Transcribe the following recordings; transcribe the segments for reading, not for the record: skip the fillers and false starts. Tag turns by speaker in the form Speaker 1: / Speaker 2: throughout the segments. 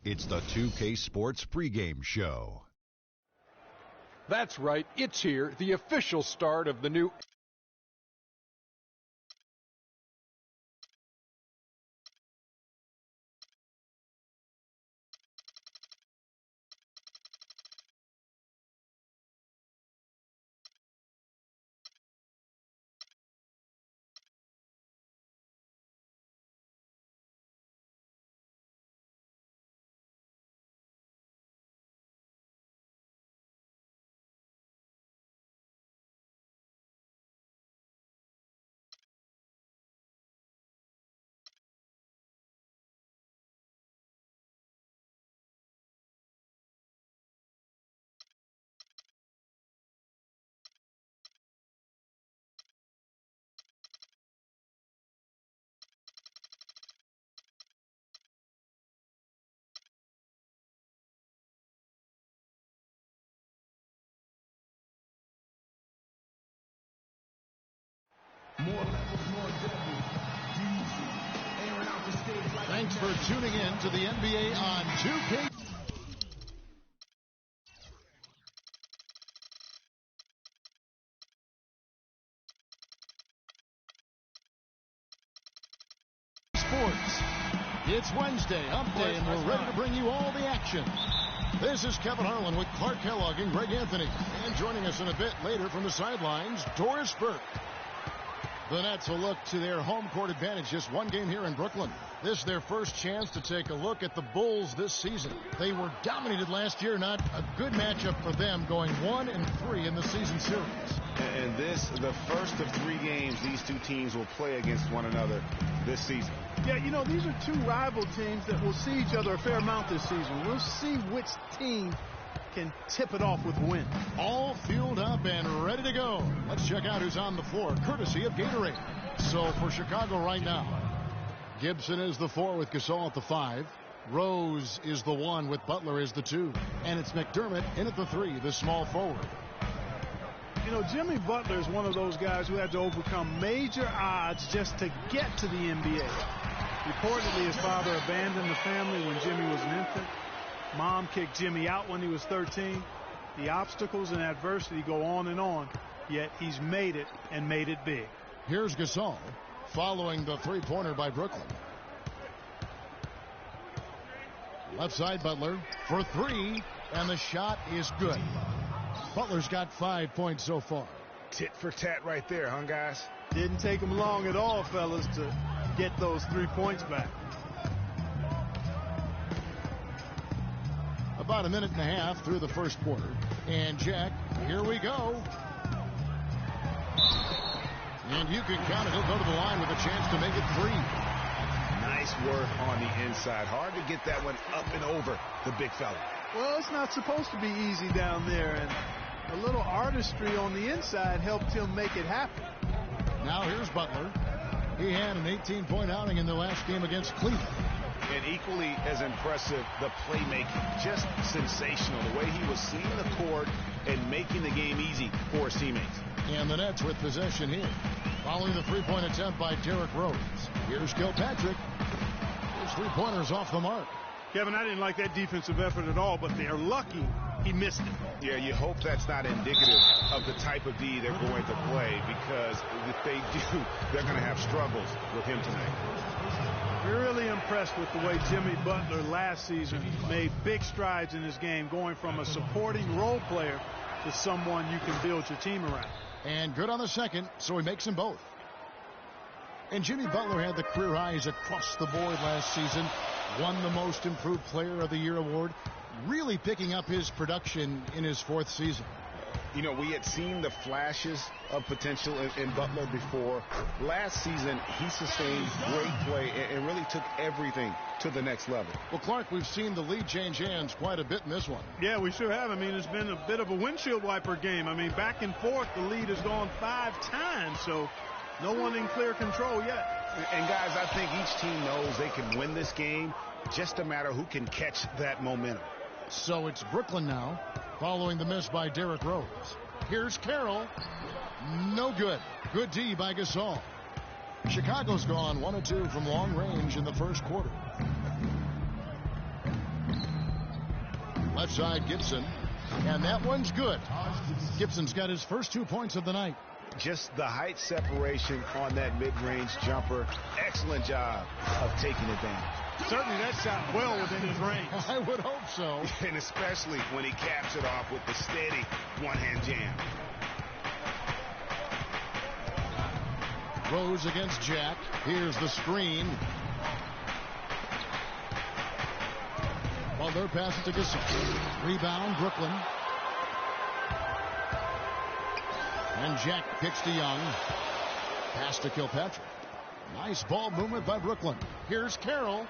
Speaker 1: It's the 2K Sports pregame show.
Speaker 2: That's right, it's here, the official start of the new
Speaker 3: Thanks for tuning in to the NBA on 2K. Sports. It's Wednesday, hump day, and we're ready to bring you all the action. This is Kevin Harlan with Clark Kellogg and Greg Anthony. And joining us in a bit later from the sidelines, Doris Burke. The Nets will look to their home court advantage, just one game here in Brooklyn. This is their first chance to take a look at the Bulls this season. They were dominated last year, not a good matchup for them, going 1-3 in the season series.
Speaker 4: And this, the first of 3 games these two teams will play against one another this season.
Speaker 5: Yeah, you know, these are two rival teams that will see each other a fair amount this season. We'll see which team can tip it off with a win.
Speaker 3: All fueled up and ready to go. Let's check out who's on the floor, courtesy of Gatorade. So for Chicago right now, Gibson is the 4 with Gasol at the 5. Rose is the 1 with Butler is the 2. And it's McDermott in at the 3, the small forward.
Speaker 5: You know, Jimmy Butler is one of those guys who had to overcome major odds just to get to the NBA. Reportedly, his father abandoned the family when Jimmy was an infant. Mom kicked Jimmy out when he was 13. The obstacles and adversity go on, yet he's made it and made it big.
Speaker 3: Here's Gasol following the three-pointer by Brooklyn. Left side Butler for 3, and the shot is good. Butler's got 5 points so far.
Speaker 4: Tit for tat right there, huh, guys?
Speaker 5: Didn't take him long at all, fellas, to get those 3 points back.
Speaker 3: About a minute and a half through the first quarter. And Jack, here we go. And you can count it. He'll go to the line with a chance to make it 3.
Speaker 4: Nice work on the inside. Hard to get that one up and over the big fella.
Speaker 5: Well, it's not supposed to be easy down there, and a little artistry on the inside helped him make it happen.
Speaker 3: Now here's Butler. He had an 18-point outing in the last game against Cleveland.
Speaker 4: And equally as impressive, the playmaking. Just sensational. The way he was seeing the court and making the game easy for his teammates.
Speaker 3: And the Nets with possession here. Following the three-point attempt by Derrick Rose. Here's Kilpatrick. His three-pointer's off the mark.
Speaker 5: Kevin, I didn't like that defensive effort at all, but they're lucky he missed it.
Speaker 4: Yeah, you hope that's not indicative of the type of D they're going to play, because if they do, they're going to have struggles with him tonight.
Speaker 5: We're really impressed with the way Jimmy Butler last season made big strides in his game, going from a supporting role player to someone you can build your team around.
Speaker 3: And good on the second, so he makes them both. And Jimmy Butler had the career highs across the board last season. Won the Most Improved Player of the Year award. Really picking up his production in his 4th season.
Speaker 4: You know, we had seen the flashes of potential in Butler before. Last season, he sustained great play and really took everything to the next level.
Speaker 3: Well, Clark, we've seen the lead change hands quite a bit in this one.
Speaker 5: Yeah, we sure have. I mean, it's been a bit of a windshield wiper game. I mean, back and forth, the lead has gone 5 times, so no one in clear control yet.
Speaker 4: And guys, I think each team knows they can win this game. Just a matter who can catch that momentum.
Speaker 3: So it's Brooklyn now, following the miss by Derrick Rose. Here's Carroll. No good. Good D by Gasol. Chicago's gone 1-2 from long range in the first quarter. left side, Gibson. And that one's good. Gibson's got his first 2 points of the night.
Speaker 4: Just the height separation on that mid-range jumper. Excellent job of taking advantage.
Speaker 5: Certainly that shot well within his range.
Speaker 3: I would hope so.
Speaker 4: And especially when he caps it off with the steady one-hand jam.
Speaker 3: Rose against Jack. Here's the screen. Butler passes to Gasol. Rebound, Brooklyn. And Jack picks to Young. Pass to Kilpatrick. Nice ball movement by Brooklyn. Here's Carroll.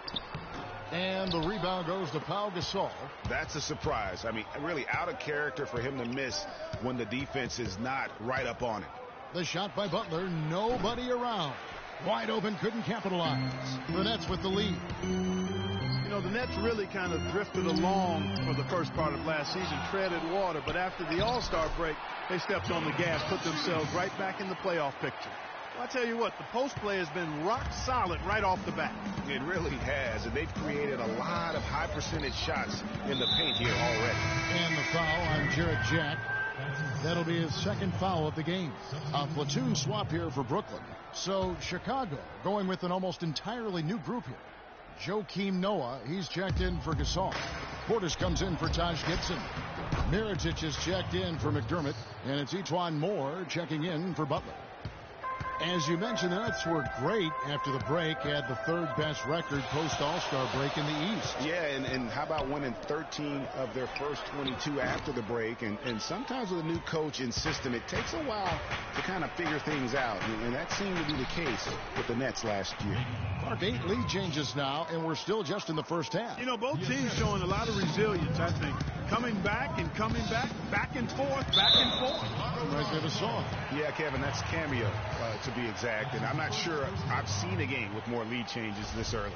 Speaker 3: And the rebound goes to Pau Gasol.
Speaker 4: That's a surprise. I mean, really out of character for him to miss when the defense is not right up on it.
Speaker 3: The shot by Butler. Nobody around. Wide open, couldn't capitalize. The Nets with the lead.
Speaker 5: You know, the Nets really kind of drifted along for the first part of last season, treaded water, but after the All-Star break, they stepped on the gas, put themselves right back in the playoff picture. Well, I tell you what, the post play has been rock solid right off the bat.
Speaker 4: It really has, and they've created a lot of high percentage shots in the paint here already.
Speaker 3: And the foul on Jarrett Jack. That'll be his second foul of the game. A platoon swap here for Brooklyn. So Chicago going with an almost entirely new group here. Joakim Noah, he's checked in for Gasol. Portis comes in for Taj Gibson. Mirotic is checked in for McDermott. And it's Etuan Moore checking in for Butler. As you mentioned, the Nets were great after the break, had the third best record post All-Star break in the East.
Speaker 4: Yeah, and how about winning 13 of their first 22 after the break? And sometimes with a new coach in system, it takes a while to kind of figure things out. And that seemed to be the case with the Nets last year.
Speaker 3: Mark, 8 lead changes now, and we're still just in the first half.
Speaker 5: You know, both teams showing a lot of resilience, I think. Coming back, back and forth, back and forth.
Speaker 3: Right there to Saw.
Speaker 4: Yeah, Kevin, that's cameo, to be exact. And I'm not sure I've seen a game with more lead changes this early.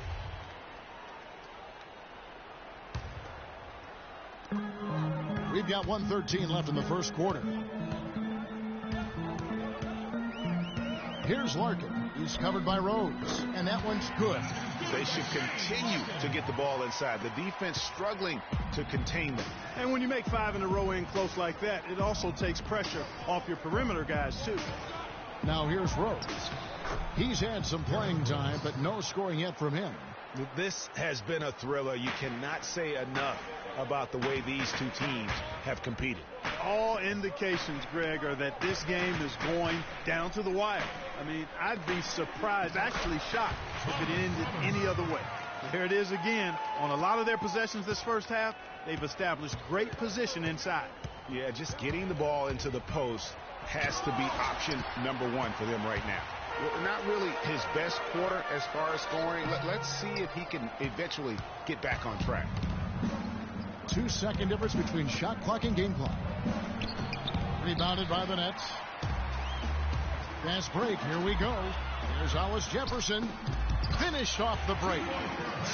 Speaker 3: We've got 1:13 left in the first quarter. Here's Larkin. He's covered by Rose, and that one's good.
Speaker 4: They should continue to get the ball inside. The defense struggling to contain them.
Speaker 5: And when you make 5 in a row in close like that, it also takes pressure off your perimeter guys, too.
Speaker 3: Now here's Rose. He's had some playing time, but no scoring yet from him.
Speaker 4: This has been a thriller. You cannot say enough about the way these two teams have competed.
Speaker 5: All indications, Greg, are that this game is going down to the wire. I mean, I'd be surprised, actually shocked, if it ended any other way. Here it is again. On a lot of their possessions this first half, they've established great position inside.
Speaker 4: Yeah, just getting the ball into the post has to be option number 1 for them right now. Not really his best quarter as far as scoring. Let's see if he can eventually get back on track.
Speaker 3: 2-second difference between shot clock and game clock. Rebounded by the Nets. Fast break. Here we go. Here's Hollis Jefferson. Finished off the break.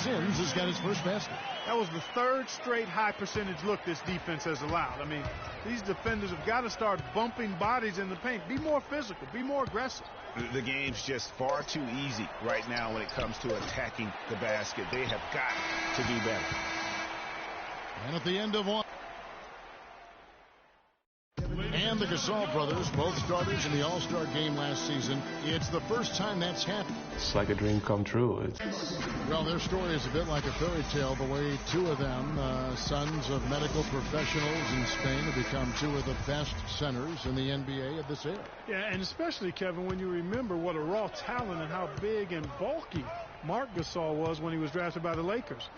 Speaker 3: Sims has got his first basket.
Speaker 5: That was the third straight high percentage look this defense has allowed. I mean, these defenders have got to start bumping bodies in the paint. Be more physical. Be more aggressive.
Speaker 4: The game's just far too easy right now when it comes to attacking the basket. They have got to do better.
Speaker 3: And at the end of one. And the Gasol brothers, both starters in the All-Star game last season. It's the first time that's happened.
Speaker 6: It's like a dream come true.
Speaker 3: Well, their story is a bit like a fairy tale, the way 2 of them, sons of medical professionals in Spain, have become 2 of the best centers in the NBA of this era.
Speaker 5: Yeah, and especially, Kevin, when you remember what a raw talent and how big and bulky Marc Gasol was when he was drafted by the Lakers,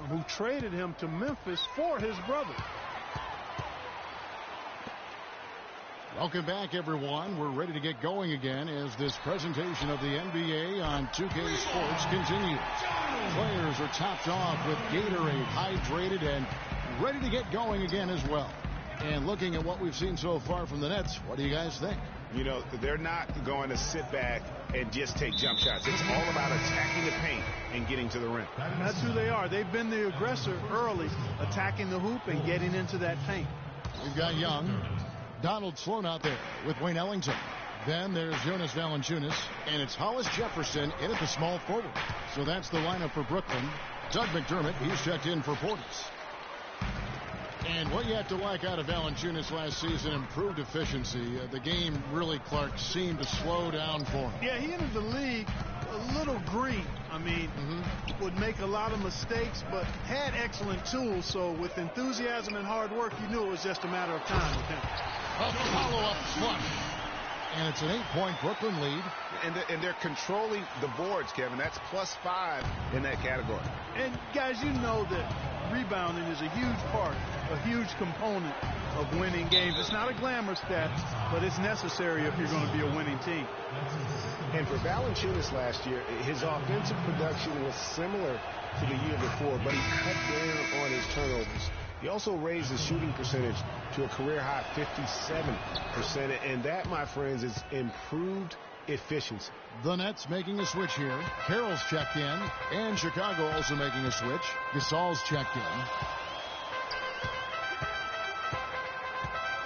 Speaker 5: who traded him to Memphis for his brother.
Speaker 3: Welcome back, everyone. We're ready to get going again as this presentation of the NBA on 2K Sports continues. Players are topped off with Gatorade, hydrated, and ready to get going again as well. And looking at what we've seen so far from the Nets, what do you guys think?
Speaker 4: You know, they're not going to sit back and just take jump shots. It's all about attacking the paint and getting to the rim.
Speaker 5: That's who they are. They've been the aggressor early, attacking the hoop and getting into that paint.
Speaker 3: We've got Young. Donald Sloan out there with Wayne Ellington. Then there's Jonas Valanciunas, and it's Hollis Jefferson in at the small forward. So that's the lineup for Brooklyn. Doug McDermott, he's checked in for Portis. And what you have to like out of Valanciunas last season, improved efficiency. The game really, Clark, seemed to slow down for him.
Speaker 5: Yeah, he entered the league a little green. I mean, would make a lot of mistakes, but had excellent tools. So with enthusiasm and hard work, you knew it was just a matter of time with him.
Speaker 3: A follow-up flush. And it's an 8-point Brooklyn lead.
Speaker 4: And they're controlling the boards, Kevin. That's +5 in that category.
Speaker 5: And, guys, you know that rebounding is a huge part, a huge component of winning games. It's not a glamour stat, but it's necessary if you're going to be a winning team.
Speaker 4: And for Valanciunas last year, his offensive production was similar to the year before, but he cut down on his turnovers. He also raised his shooting percentage to a career-high 57%, and that, my friends, is improved efficiency.
Speaker 3: The Nets making a switch here. Carroll's checked in, and Chicago also making a switch. Gasol's checked in.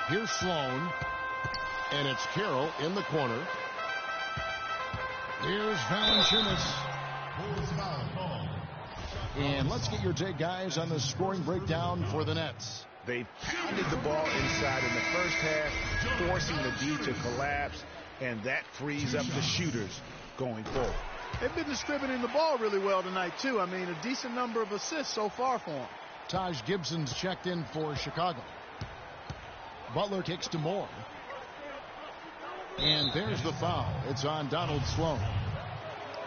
Speaker 3: Here's Sloan, and it's Carroll in the corner. Here's Valanciunas. And let's get your take, guys, on the scoring breakdown for the Nets.
Speaker 4: They pounded the ball inside in the first half, forcing the D to collapse, and that frees up the shooters going forward.
Speaker 5: They've been distributing the ball really well tonight, too. I mean, a decent number of assists so far for them.
Speaker 3: Taj Gibson's checked in for Chicago. Butler kicks to Moore. And there's the foul. It's on Donald Sloan.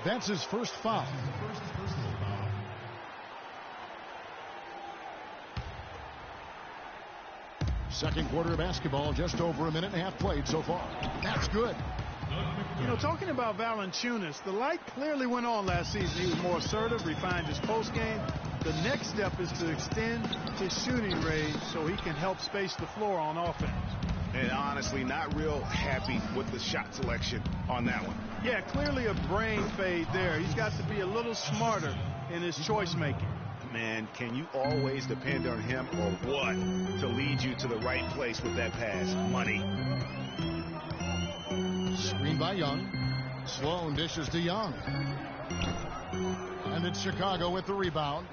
Speaker 3: That's his first foul. Second quarter of basketball, just over a minute and a half played so far. That's good.
Speaker 5: You know, talking about Valanciunas, the light clearly went on last season. He was more assertive, refined his post game. The next step is to extend his shooting range so he can help space the floor on offense.
Speaker 4: And honestly, not real happy with the shot selection on that one.
Speaker 5: Yeah, clearly a brain fade there. He's got to be a little smarter in his choice making.
Speaker 4: Man, can you always depend on him or what to lead you to the right place with that pass? Money.
Speaker 3: Screen by Young. Sloan dishes to Young. And it's Chicago with the rebound.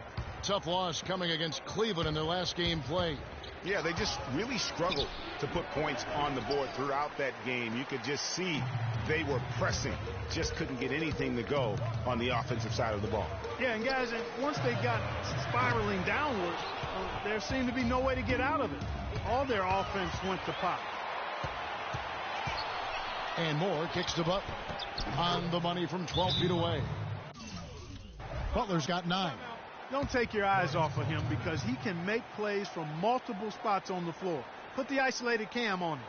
Speaker 3: Tough loss coming against Cleveland in their last game played.
Speaker 4: Yeah, they just really struggled to put points on the board throughout that game. You could just see they were pressing, just couldn't get anything to go on the offensive side of the ball.
Speaker 5: Yeah, and guys, once they got spiraling downward, there seemed to be no way to get out of it. All their offense went to pot.
Speaker 3: And Moore kicks to Butler. On the money from 12 feet away. Butler's got 9.
Speaker 5: Don't take your eyes off of him because he can make plays from multiple spots on the floor. Put the isolated cam on him.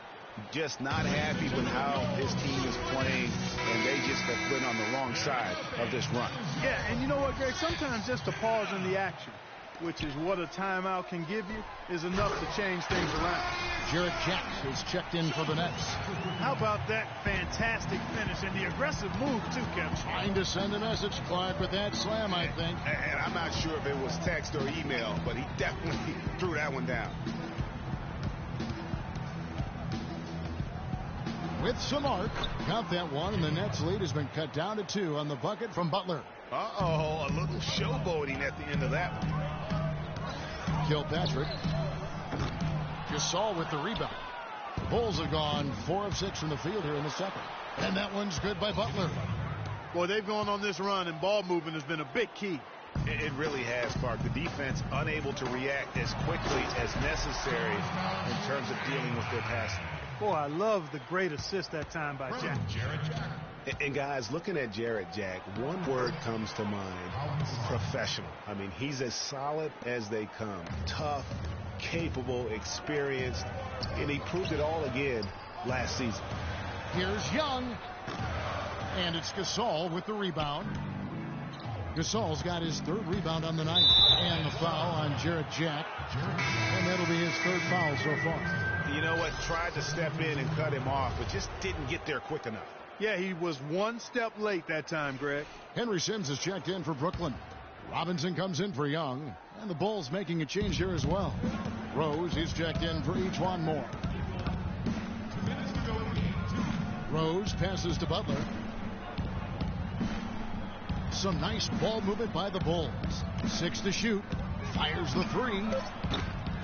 Speaker 4: Just not happy with how his team is playing, and they just have been on the wrong side of this run.
Speaker 5: Yeah, and you know what, Greg? Sometimes just a pause in the action, which is what a timeout can give you, is enough to change things around.
Speaker 3: Jarrett Jack is checked in for the Nets.
Speaker 5: How about that fantastic finish and the aggressive move, too, Kevin?
Speaker 3: Trying to send a message, Clark, with that slam, I think.
Speaker 4: And I'm not sure if it was text or email, but he definitely threw that one down.
Speaker 3: With some arc, got that one, and the Nets lead has been cut down to 2 on the bucket from Butler.
Speaker 4: Uh-oh, a little showboating at the end of that one.
Speaker 3: Kilpatrick. Gasol with the rebound. The Bulls have gone 4 of 6 from the field here in the second. And that one's good by Butler.
Speaker 5: Boy, they've gone on this run, and ball movement has been a big key.
Speaker 4: It really has, Clark. The defense unable to react as quickly as necessary in terms of dealing with their passing.
Speaker 5: Boy, I love the great assist that time by Jack.
Speaker 4: And guys, looking at Jarrett Jack, one word comes to mind: professional. I mean, he's as solid as they come. Tough, capable, experienced, and he proved it all again last season.
Speaker 3: Here's Young, and it's Gasol with the rebound. Gasol's got his 3rd rebound on the night, and the foul on Jarrett Jack, and that'll be his 3rd foul so far.
Speaker 4: You know what? Tried to step in and cut him off, but just didn't get there quick enough.
Speaker 5: Yeah, he was one step late that time, Greg.
Speaker 3: Henry Sims is checked in for Brooklyn. Robinson comes in for Young, and the Bulls making a change here as well. Rose is checked in for Ejuan Moore. Rose passes to Butler. Some nice ball movement by the Bulls. 6 to shoot. Fires the 3.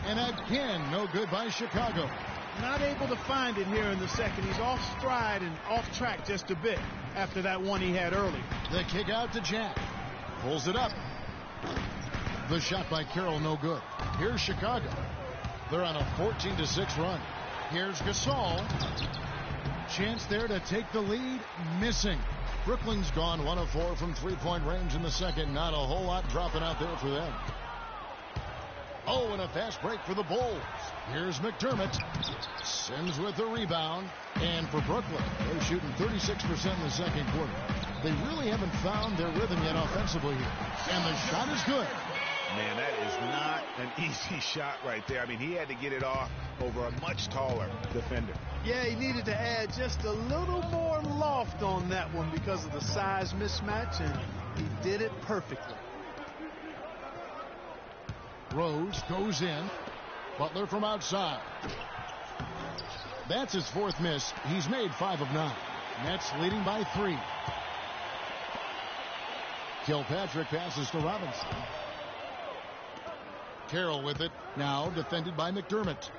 Speaker 3: And again, no good by Chicago.
Speaker 5: Not able to find it here in the second. He's off stride and off track just a bit after that one he had early.
Speaker 3: The kick out to Jack. Pulls it up. The shot by Carroll, no good. Here's Chicago. They're on a 14-6 run. Here's Gasol. Chance there to take the lead. Missing. Brooklyn's gone 1 of 4 from three-point range in the second. Not a whole lot dropping out there for them. Oh, and a fast break for the Bulls. Here's McDermott. Sims with the rebound. And for Brooklyn, they're shooting 36% in the second quarter. They really haven't found their rhythm yet offensively here. And the shot is good.
Speaker 4: Man, that is not an easy shot right there. I mean, he had to get it off over a much taller defender.
Speaker 5: Yeah, he needed to add just a little more loft on that one because of the size mismatch, and he did it perfectly.
Speaker 3: Rose goes in. Butler from outside. That's his fourth miss. He's made 5 of 9. Nets leading by 3. Kilpatrick passes to Robinson. Carroll with it. Now defended by McDermott.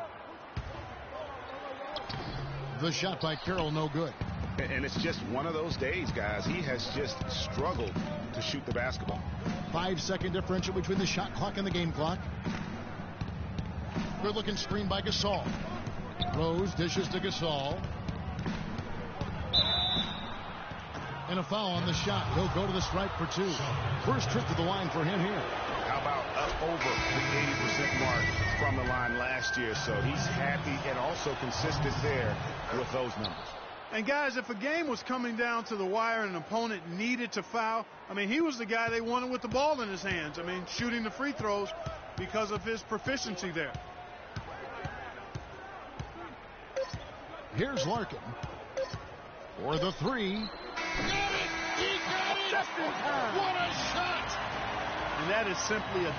Speaker 3: The shot by Carroll, no good.
Speaker 4: And it's just one of those days, guys. He has just struggled to shoot the basketball.
Speaker 3: 5-second differential between the shot clock and the game clock. Good looking screen by Gasol. Rose dishes to Gasol. And a foul on the shot. He'll go to the stripe for 2. First trip to the line for him here.
Speaker 4: How about up over the 80% mark from the line last year? So he's happy and also consistent there with those numbers.
Speaker 5: And guys, if a game was coming down to the wire and an opponent needed to foul, I mean, he was the guy they wanted with the ball in his hands. I mean, shooting the free throws because of his proficiency there.
Speaker 3: Here's Larkin for the 3. Got it! He got it! Just in time. What a shot!
Speaker 5: And that is simply a